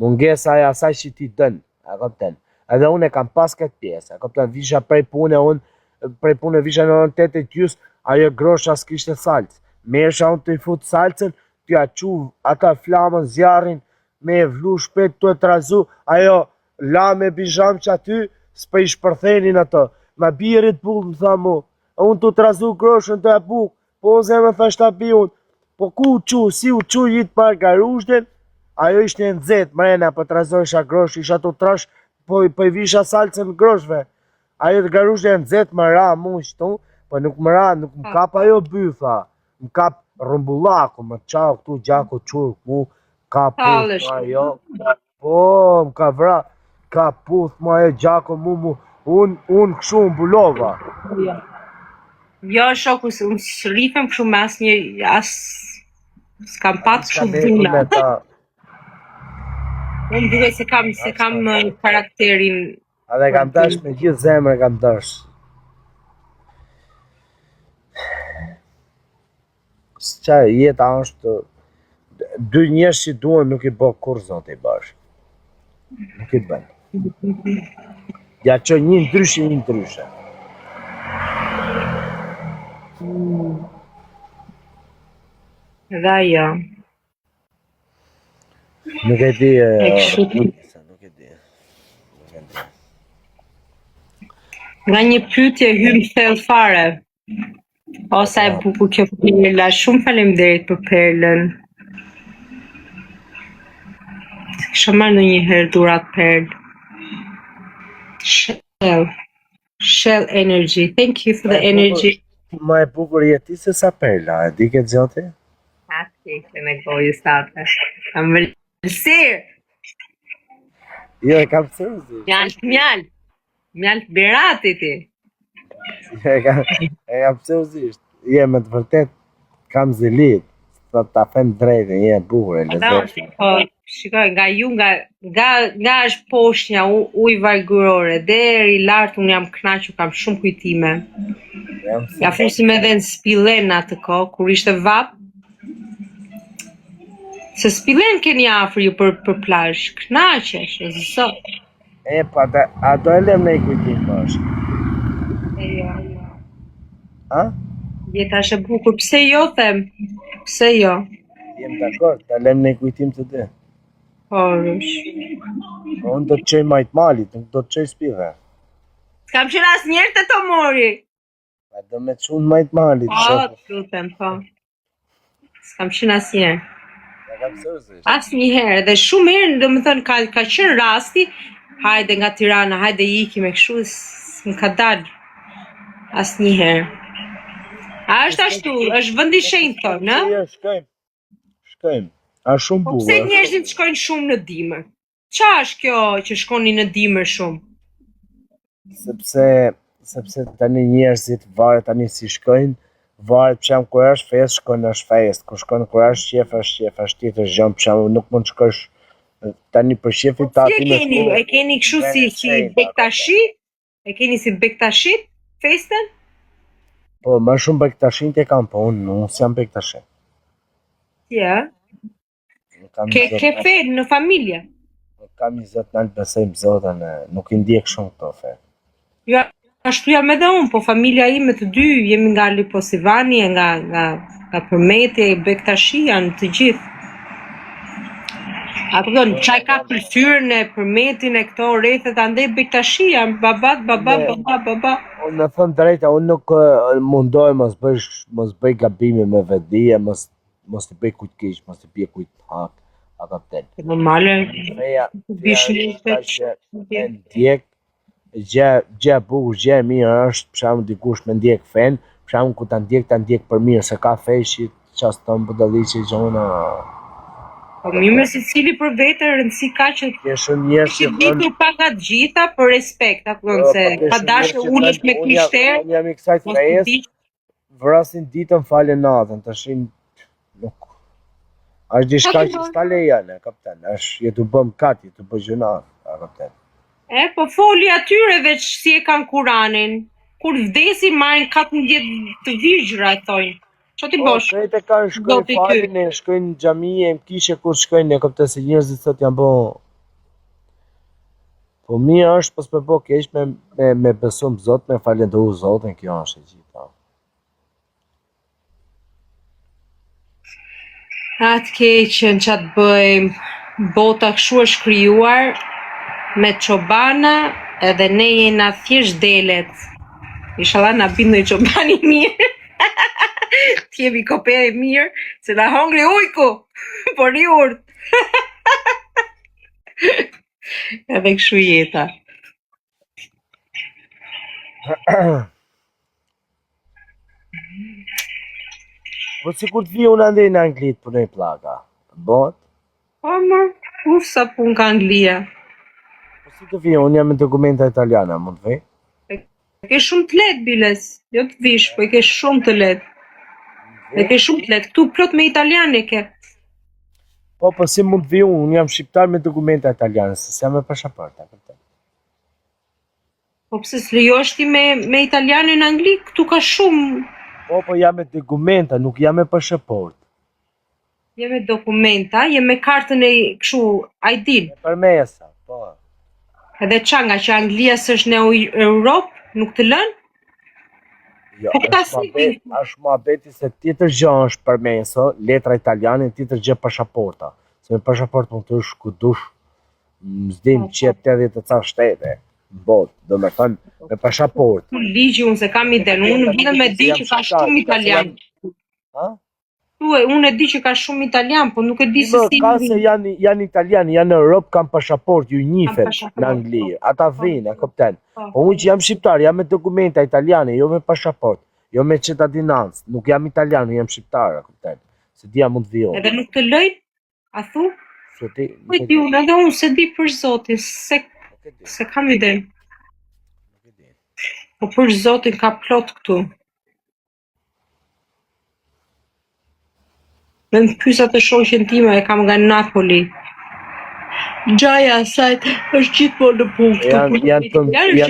Mungesa e asaj që ti dën, a kopten. Edhe unë e kam pas këtë pjesë, a kopten, visha prej pune visha në 8:30, ajo grosha s'kishte salcë. Mersha unë të i fut salcën, t'ja quv ata flamën zjarin, me e vlu shpet të e trazu, ajo la me bijam që aty, s'pe i shpërthenin ato. Ma birit bull, më tha mu, unë të trazu groshën të e buk, po zemë thasht ta bi unë, po ku u si u jitë par garushden, ajo ishte në zetë, mrena, po trazojsha grosh, isha të trash, po i visha salcën groshve. Ajo të garushden në zetë më ra mu shtu, po nuk më ra, nuk më kap ajo bytha. Më kap rëmbullaku, më qau këtu gjako qurk mu, ka puth ma jo, po, më ka vra, ka puth ma jo gjako mu, unë këshu më bulova. Jo, shoku, unë shërifem këshu me asë një, s'kam pat këshu dhuna. Unë duke se kam karakterin. A dhe kam dash me gjithë zemre kam dash. Qa jeta është, dy njerëz që duen nuk i bë kur zot i bash. Nuk i bën. Ja që një ndryshe. Dhe jo. Nuk e di. Nga një pyetje hym thellë fare. O, sa e bukur kjo perla, shumë faleminderit për perlën. Kisha marrë ndonjëherë dhurat perlë. Shell energy. Thank you for the energy. Ma e bukur jeti se sa perla, e di këtë gjoti? Atë që në gojës tate. Kam vëllësirë. Jo, e kam pësërëzisht. Mjalt berati ti. E kam pësërëzisht. Je me të vërtet, kam zilit. Ta them drejtë, je bukur e lezesh. Shikoj, nga ju, nga është poshnja uj vargërore, deri lartë unë jam knaqur, kam shumë kujtime. Ja fusim edhe në Spillen atë kohë, kur ishte vap. Se Spillen keni afër ju për plazh, knaqesh, zot. E, pa, a do e lem në i kujtim pash? Jo. A? Jeta është e bukur, pse jo them? Pse jo? Jem dakord, ta lem në i kujtim të dhe. Porësh. Unë do të qoj majt malit, nuk do të qoj Spillen. S'kam qenë as njerë të të mori. A do me qunë majt malit. Po, të lutem, po. S'kam qenë as njerë. Ja kam sërzisht. As një herë, dhe shumë herë, do më thënë, ka qenë rasti, hajde nga Tirana, hajde iki me këshu, s'më ka dalë. As një herë. A është ashtu, është vëndi shenjë thonë, në? Jo, shkojmë. A shumë Po bukur. pse njerëzit shkojnë shumë në dimër? Qa është kjo që shkoni në dimër shumë? Sepse tani njerëzit varet tani si shkojnë, varet për shembull kur është festë, shkojnë në festë, kur shkojnë kur është qef është tjetër gjë, për shembull nuk mund të shkosh tani për shefin ta aty në shkollë. E keni kështu si bektashi? E keni si bektashi festën? Po, më shumë bektashin të kam, po unë s'jam bektashi. Ja. Ke fe në familje? Kam 20 nalë besojmë Zotën, nuk i ndjek shumë këto fe. Jo, ashtu jam edhe unë, po familja ime të dy, jemi nga Liposivani, nga Përmeti, Bektashi, janë të gjithë. A kupton, çaj ka kulturën e Përmetin e këto rrethet, andej Bektashi janë baba. Unë në thënë drejta, unë nuk mundoj mos bëj gabime me vetdije, mos të bëj kujt keq, mos të bëj kujt hak. A kapten. Normale. Feja që ndjek, gjë bukur, gjë mirë është, për shembull dikush me ndjek fen, Për shembull ku ta ndjek për mirë, se ka feshit, çast ton budalliçi gjona. Po mirë se cili për vete rëndësi ka që Ke shumë njerëz që ditur pa nga të gjitha për respekt, apo se pa dashur ulesh me krishter. Unë jam i kësaj fejes, vrasin ditën falen natën, tashin nuk. Është diçka që s'ta lejon, kapten, është jetu bëm kat, jetu bë gjuna, kapten. Po foli atyre veç si e kanë Kuranin. Kur vdesin marrin 14 të vigjra, e thojnë. Ço ti bosh? Po, këte kanë shkojnë falin, shkojnë në xhamie, më kishe kur shkojnë, e kapten se njerëzit sot janë bo. Po mirë është, po s'po bo keq me besum Zot, me falendëru Zotin, kjo është e gjitha. Atë keqen që të bëjmë, bota kështu është krijuar me çobana edhe ne jena thjesht delet. Inshallah na bin një çobani mirë. T'jemi kopere mirë, se na hongri ujku, por i urt. Edhe kështu jeta. Po sikur të vi unë andej në Angli të punoj pllaka. Bot? Po më, sa pun ka Anglia. Po si të vi, unë jam me dokumenta italiana, mund të vej? E ke shumë të lehtë biles, jo të vish, po e ke shumë të lehtë. E ke shumë të lehtë, këtu plot me italian e ke. Po si mund të vi unë jam shqiptar me dokumenta italiane, se jam me pasaporta. Po pse s'lejohesh ti me italianin në Angli, këtu ka shumë. Po jam me dokumenta, nuk jam me pasaport. Je me dokumenta, je me kartën e kështu ID-n. Përmesa, po. Edhe qa nga që Anglia s'është në Europë, nuk të lën? Jo, është ma beti se tjetër gjë është përmeso, letra italiane, tjetër gjë pasaporta. Se me pasaport mund të është ku dush, m'zdim qëtë 80 të ca shtete, botë, do me thënë, me pasaport. Ligji unë se kam iden, unë vjen me di që ka shumë italian. Ha? Unë e di që ka shumë italian, po nuk e di se si. Ka se janë italianë, janë në Europë, kanë pasaport, ju njifen në Angli, ata vinë, kapten. Po unë që jam shqiptar, jam me dokumenta italiane, jo me pasaport, jo me cittadinancë, nuk jam italian, jam shqiptar, kapten. Se dia mund të vijon. Edhe nuk të lëjnë? A thu? Po di unë, edhe unë se di për Zotin, se kam iden. Po për Zotin ka plot këtu. Me në pysa të shoqen time e kam nga Napoli. Gjaja sajt është gjithmonë në punë këtu.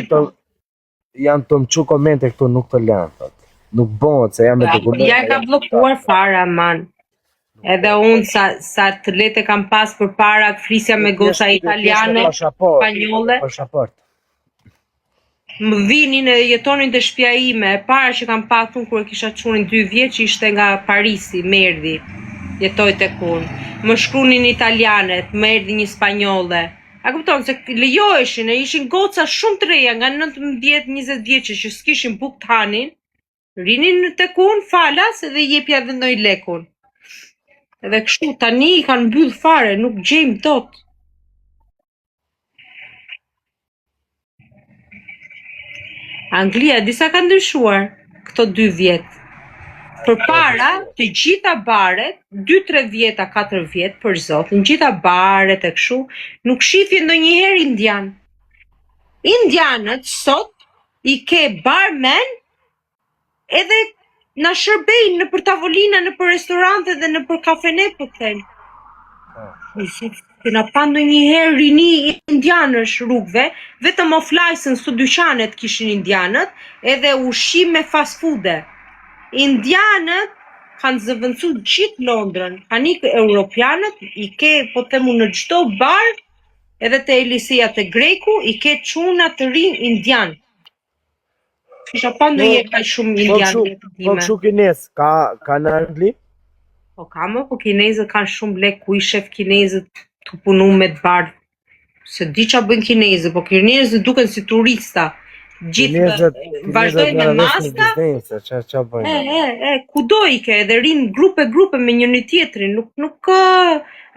Janë të më që komente këtu nuk të lënë, thot. Nuk bëhet se jam me dokumenta. Ja ka blokuar fara, man. Edhe unë sa të lete kam pas për para flisja me goca italiane, spanjolle. Pasaport. Më vinin e jetonin të shtëpia ime, e para që kam patur kur e kisha qunin 2 vjeç ishte nga Parisi, më erdhi. Jetoj tek unë. Më shkrunin italianet, më erdhi një spanjolle. A kupton se lejoheshin, ishin goca shumë të reja nga 19-20 vjeçë që s'kishin bukë të hanin. Rinin tek unë falas edhe jepja dhe ndonjë lekun. Edhe kështu tani i kanë mbyll fare, nuk gjejmë dot. Anglia disa ka ndryshuar këto 2 vjet. Përpara të gjitha baret, 2-3 vjeta, 4 vjet për Zotin, gjitha baret e kështu, nuk shifje ndonjëherë indian. Indianët sot i ke barmen edhe na shërbejnë në për tavolina, në për restorante dhe në për kafene po thënë. Kena pa ndonjëherë rini indianësh rrugëve, vetëm oflajsën së dyqanet kishin indianët, edhe ushqim me fast food-e. Indianët kanë zëvendësu gjithë Londrën, kanë ikë europianët, i ke po themu në çdo bar, edhe te Elisia te Greku, i ke çuna të rinj indian. Kisha pa ndonjëherë ka shumë indian. Po kështu kinez, ka në Angli? Po ka më, po kinezët kanë shumë lek, ku i shef kinezët të punu me të bardhë. Se di qa bëjnë kinezët, po kinezët duken si turista. Gjithë vazhdojnë me maska. Kudo i ke, edhe rinë grupe me njëri tjetrin, nuk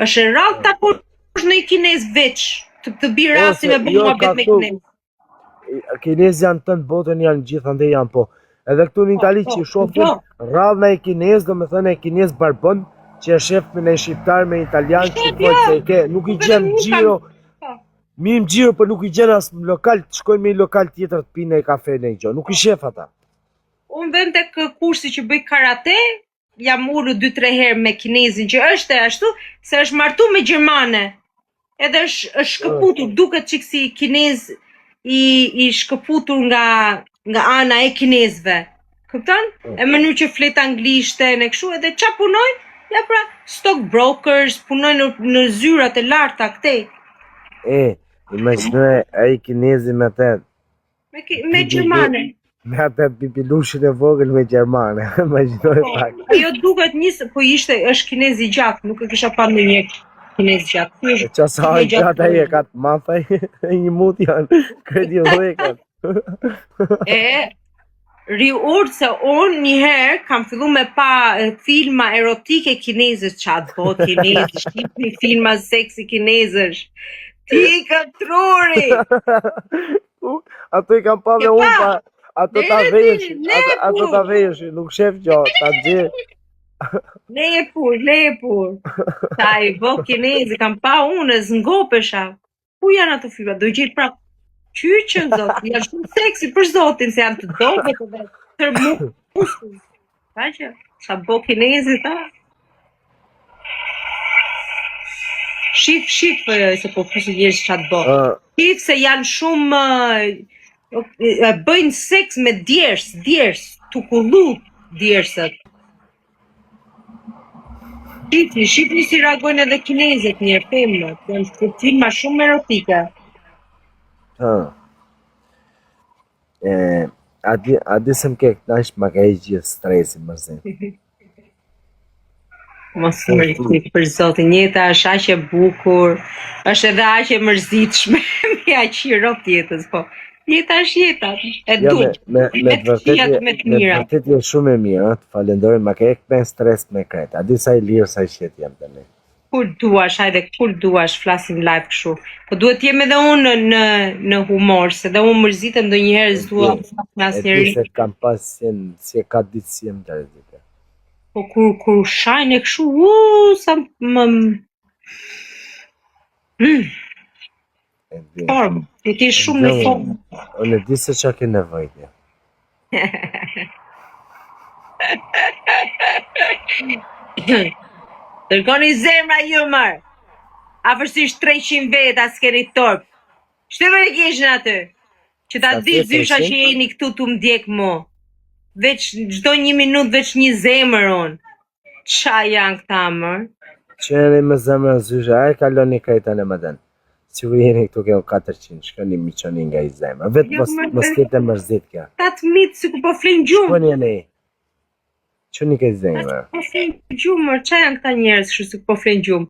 është e rrallë ta po është në i kinez veç, të bi rasti me bëjnë muhabet me kinez. Kinez janë të në botën, janë gjithë ande janë po. Edhe këtu në Itali që shofin rradhna e kinez, do me thënë e kinez barbon, që e shef me në shqiptar me italian, që thotë se e ke, nuk i gjen gjiro, mirë gjiro, për nuk i gjen as lokal, të shkojnë me i lokal tjetër të pinë e kafe në i gjo, nuk i shef ata. Unë vend tek kursi që bëj karate, jam ullu 2-3 herë me kinezin që është e ashtu, se është martu me gjermane. Edhe është shkëputur, duket çik si kinez i shkëputur nga ana e kinezve. Kupton? E mënyrë që flet anglisht e kështu, edhe ç'a punojnë? Ja pra, stock brokers, punojnë në zyrat e larta këtej. Imagjinoj ai kinezi me atë. Me gjermane. Me atë pipilushin e vogël me gjermane. Imagjinoj pak. Jo duket po është kinez i gjatë, nuk e kisha pa ndonjë kinez gjatë. Qa sa i gjatë ai e ka të mathaj, një mut janë, kredi dhekat. Riurt se unë njëherë kam fillu me pa filma erotike kinezësh, qatë bot kinezësh, shqipni filma seksi kinezësh. Ti ka truri! Ato i kam pa dhe unë pa, ato ta vejëshin, nuk shef gjo, ta gjë. Leje pur. Ta i bo kinezi, kam pa unë, zngopesha. Ku janë ato filma? Do gjithë pra qyqën, zotin, janë shumë seksi për zotin, se janë të dobe të vetë, tërë muskul. Ta që, sa bo kinezi, ta? Shif, se po fusi njërës qatë bo. Shif se janë shumë, bëjnë seks me djerës, të kullu djersët. Shifni si reagojnë edhe kinezët njërë femnët, janë filma shumë erotike. A di se më ke këtash ma ka i gjithë stresi mërzim. Mos mërzit për zotin, jeta është aqe bukur, është edhe aqe mërzitshme, me aqiro tjetës, po. Jeta është jeta, e duk, me të qijat me të mira. Me vërtet je shumë e mirë, të falenderoj, ma ke ek me stres me kretë, a di sa i lirë sa i shqet jam të ne. Kur duash, flasim live kështu. Po duhet jem edhe unë në humor, se dhe unë mërzitem do njëherë s'dua në asë njëri. E di se kam pas si e ka ditë si jem të rezite. Po kur shajnë e kështu, sa më... Formë, ti shumë në formë. Unë e di se qa ke nevojtje. Tërkoni zemra jumër, afërsisht 300 veta s'keni torp. Shtë më në kishën aty, që ta di zysha që jeni këtu të më djek mu. Veç, gjdo 1 minut, veç një zemër unë. Qa janë këta mër? Që jeni me zemër zysha, a e kaloni krejta në më denë. Sigur jeni këtu kjo 400, shkoni mi qoni nga i zemër. Vetë mos tjetë e mërzit kja. 8.000 si ku po flinë gjumë. Shkoni jeni. Qoni ke zemër. Po flinë gjumë, qa janë këta njerës kështu si ku po flinë gjumë?